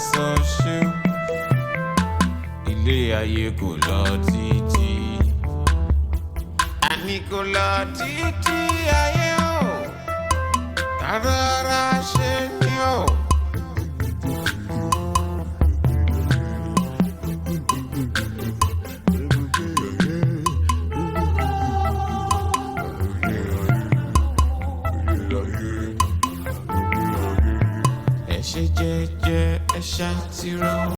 sọ ṣú. Ilé ayé kò lọ títí. Àní kò lọ títí ayé o. Ká rọra ṣe ni o. Ẹ ṣe jẹ́jẹ́ ẹ ṣá ti rọ.